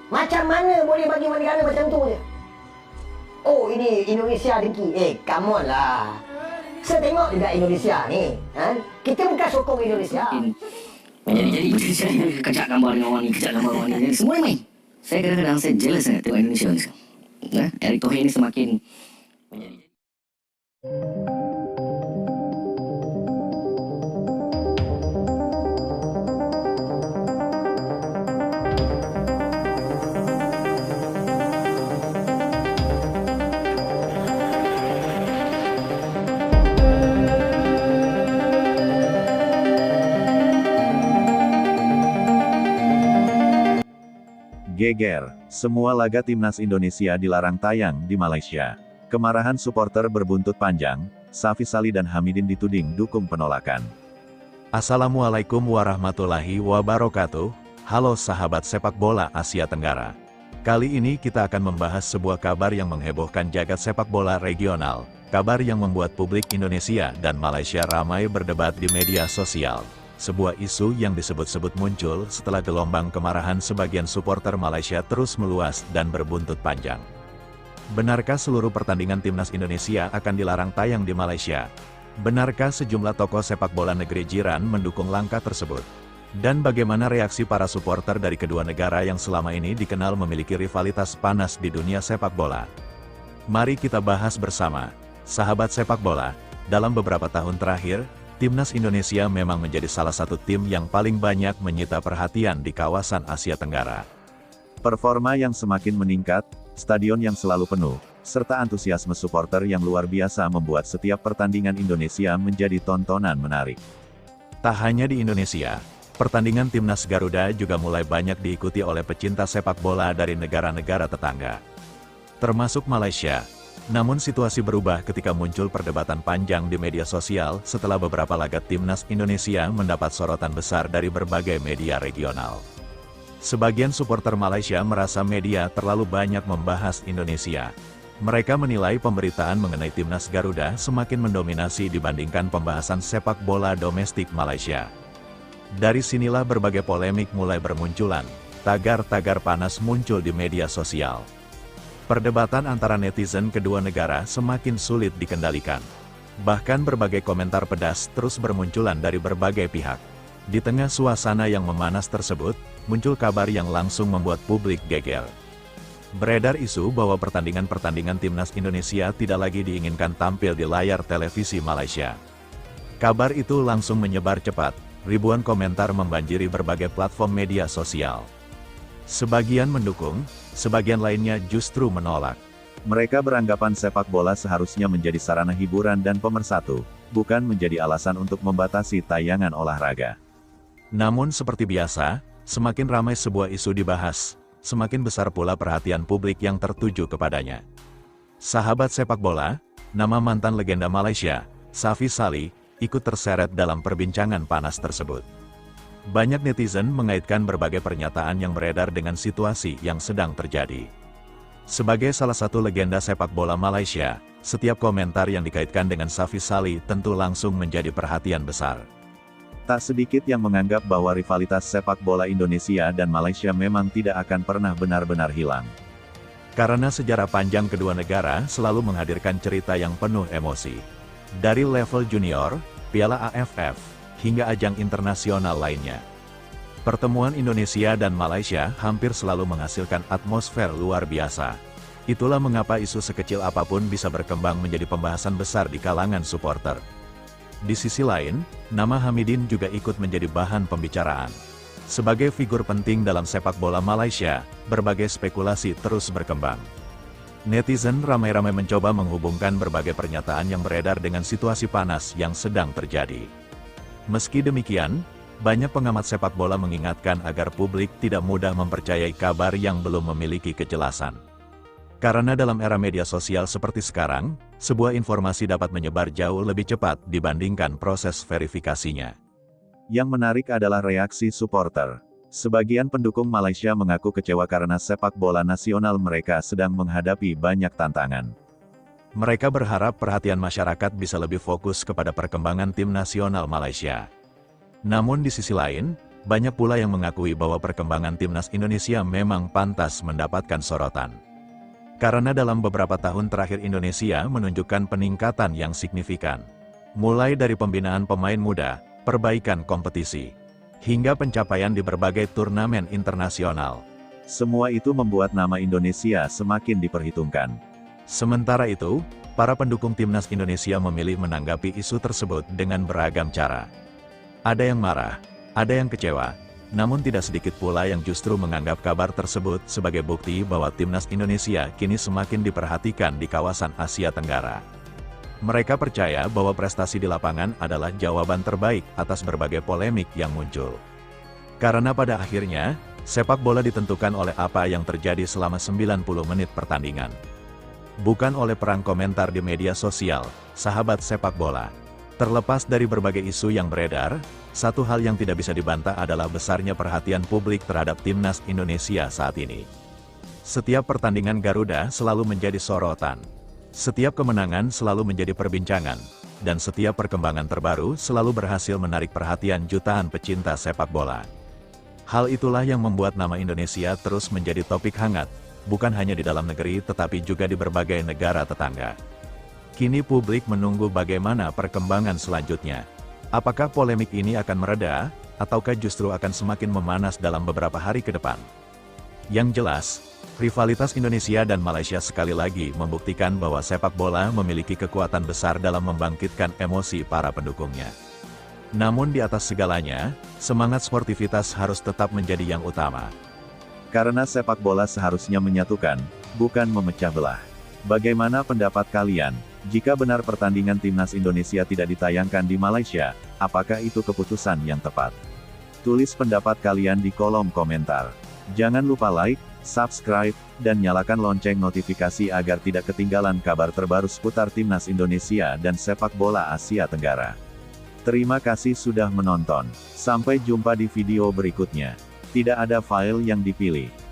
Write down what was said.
Macam mana boleh bagi negara macam tu je? Oh, ini Indonesia dengki. Come on lah. Saya tengok juga Indonesia ni. Kita bukan sokong Indonesia. Jadi Indonesia ni kejap gambar dengan orang ni, kejap gambar orang ni. Semua ni main. Saya kadang-kadang saya jealous sangat tengok Indonesia ni sekarang. Erick Thohir ni semakin menjadi. Geger, semua laga timnas Indonesia dilarang tayang di Malaysia. Kemarahan supporter berbuntut panjang, Safi Sali dan Hamidin dituding dukung penolakan. Assalamualaikum warahmatullahi wabarakatuh, halo sahabat sepak bola Asia Tenggara. Kali ini kita akan membahas sebuah kabar yang menghebohkan jagat sepak bola regional, kabar yang membuat publik Indonesia dan Malaysia ramai berdebat di media sosial. Sebuah isu yang disebut-sebut muncul setelah gelombang kemarahan sebagian supporter Malaysia terus meluas dan berbuntut panjang. Benarkah seluruh pertandingan timnas Indonesia akan dilarang tayang di Malaysia? Benarkah sejumlah tokoh sepak bola negeri jiran mendukung langkah tersebut? Dan bagaimana reaksi para supporter dari kedua negara yang selama ini dikenal memiliki rivalitas panas di dunia sepak bola? Mari kita bahas bersama, sahabat sepak bola. Dalam beberapa tahun terakhir, timnas Indonesia memang menjadi salah satu tim yang paling banyak menyita perhatian di kawasan Asia Tenggara. Performa yang semakin meningkat, stadion yang selalu penuh, serta antusiasme supporter yang luar biasa membuat setiap pertandingan Indonesia menjadi tontonan menarik. Tak hanya di Indonesia, pertandingan timnas Garuda juga mulai banyak diikuti oleh pecinta sepak bola dari negara-negara tetangga, termasuk Malaysia. Namun situasi berubah ketika muncul perdebatan panjang di media sosial setelah beberapa laga timnas Indonesia mendapat sorotan besar dari berbagai media regional. Sebagian supporter Malaysia merasa media terlalu banyak membahas Indonesia. Mereka menilai pemberitaan mengenai timnas Garuda semakin mendominasi dibandingkan pembahasan sepak bola domestik Malaysia. Dari sinilah berbagai polemik mulai bermunculan, tagar-tagar panas muncul di media sosial. Perdebatan antara netizen kedua negara semakin sulit dikendalikan. Bahkan berbagai komentar pedas terus bermunculan dari berbagai pihak. Di tengah suasana yang memanas tersebut, muncul kabar yang langsung membuat publik geger. Beredar isu bahwa pertandingan-pertandingan timnas Indonesia tidak lagi diinginkan tampil di layar televisi Malaysia. Kabar itu langsung menyebar cepat, ribuan komentar membanjiri berbagai platform media sosial. Sebagian mendukung, sebagian lainnya justru menolak. Mereka beranggapan sepak bola seharusnya menjadi sarana hiburan dan pemersatu, bukan menjadi alasan untuk membatasi tayangan olahraga. Namun seperti biasa, semakin ramai sebuah isu dibahas, semakin besar pula perhatian publik yang tertuju kepadanya. Sahabat sepak bola, nama mantan legenda Malaysia, Safi Sali, ikut terseret dalam perbincangan panas tersebut. Banyak netizen mengaitkan berbagai pernyataan yang beredar dengan situasi yang sedang terjadi. Sebagai salah satu legenda sepak bola Malaysia, setiap komentar yang dikaitkan dengan Safi Sali tentu langsung menjadi perhatian besar. Tak sedikit yang menganggap bahwa rivalitas sepak bola Indonesia dan Malaysia memang tidak akan pernah benar-benar hilang. Karena sejarah panjang kedua negara selalu menghadirkan cerita yang penuh emosi. Dari level junior, Piala AFF, hingga ajang internasional lainnya. Pertemuan Indonesia dan Malaysia hampir selalu menghasilkan atmosfer luar biasa. Itulah mengapa isu sekecil apapun bisa berkembang menjadi pembahasan besar di kalangan supporter. Di sisi lain, nama Hamidin juga ikut menjadi bahan pembicaraan. Sebagai figur penting dalam sepak bola Malaysia, berbagai spekulasi terus berkembang. Netizen ramai-ramai mencoba menghubungkan berbagai pernyataan yang beredar dengan situasi panas yang sedang terjadi. Meski demikian, banyak pengamat sepak bola mengingatkan agar publik tidak mudah mempercayai kabar yang belum memiliki kejelasan. Karena dalam era media sosial seperti sekarang, sebuah informasi dapat menyebar jauh lebih cepat dibandingkan proses verifikasinya. Yang menarik adalah reaksi supporter. Sebagian pendukung Malaysia mengaku kecewa karena sepak bola nasional mereka sedang menghadapi banyak tantangan. Mereka berharap perhatian masyarakat bisa lebih fokus kepada perkembangan tim nasional Malaysia. Namun di sisi lain, Banyak pula yang mengakui bahwa perkembangan timnas Indonesia memang pantas mendapatkan sorotan. Karena dalam beberapa tahun terakhir Indonesia menunjukkan peningkatan yang signifikan. Mulai dari pembinaan pemain muda, perbaikan kompetisi, hingga pencapaian di berbagai turnamen internasional. Semua itu membuat nama Indonesia semakin diperhitungkan. Sementara itu, para pendukung timnas Indonesia memilih menanggapi isu tersebut dengan beragam cara. Ada yang marah, ada yang kecewa, namun tidak sedikit pula yang justru menganggap kabar tersebut sebagai bukti bahwa timnas Indonesia kini semakin diperhatikan di kawasan Asia Tenggara. Mereka percaya bahwa prestasi di lapangan adalah jawaban terbaik atas berbagai polemik yang muncul. Karena pada akhirnya, sepak bola ditentukan oleh apa yang terjadi selama 90 menit pertandingan. Bukan oleh perang komentar di media sosial, sahabat sepak bola. Terlepas dari berbagai isu yang beredar, satu hal yang tidak bisa dibantah adalah besarnya perhatian publik terhadap timnas Indonesia saat ini. Setiap pertandingan Garuda selalu menjadi sorotan. Setiap kemenangan selalu menjadi perbincangan, dan setiap perkembangan terbaru selalu berhasil menarik perhatian jutaan pecinta sepak bola. Hal itulah yang membuat nama Indonesia terus menjadi topik hangat, bukan hanya di dalam negeri tetapi juga di berbagai negara tetangga. Kini publik menunggu bagaimana perkembangan selanjutnya. Apakah polemik ini akan mereda, ataukah justru akan semakin memanas dalam beberapa hari ke depan? Yang jelas, rivalitas Indonesia dan Malaysia sekali lagi membuktikan bahwa sepak bola memiliki kekuatan besar dalam membangkitkan emosi para pendukungnya. Namun di atas segalanya, semangat sportivitas harus tetap menjadi yang utama. Karena sepak bola seharusnya menyatukan, bukan memecah belah. Bagaimana pendapat kalian? Jika benar pertandingan timnas Indonesia tidak ditayangkan di Malaysia, apakah itu keputusan yang tepat? Tulis pendapat kalian di kolom komentar. Jangan lupa like, subscribe, dan nyalakan lonceng notifikasi agar tidak ketinggalan kabar terbaru seputar timnas Indonesia dan sepak bola Asia Tenggara. Terima kasih sudah menonton. Sampai jumpa di video berikutnya. Tidak ada file yang dipilih.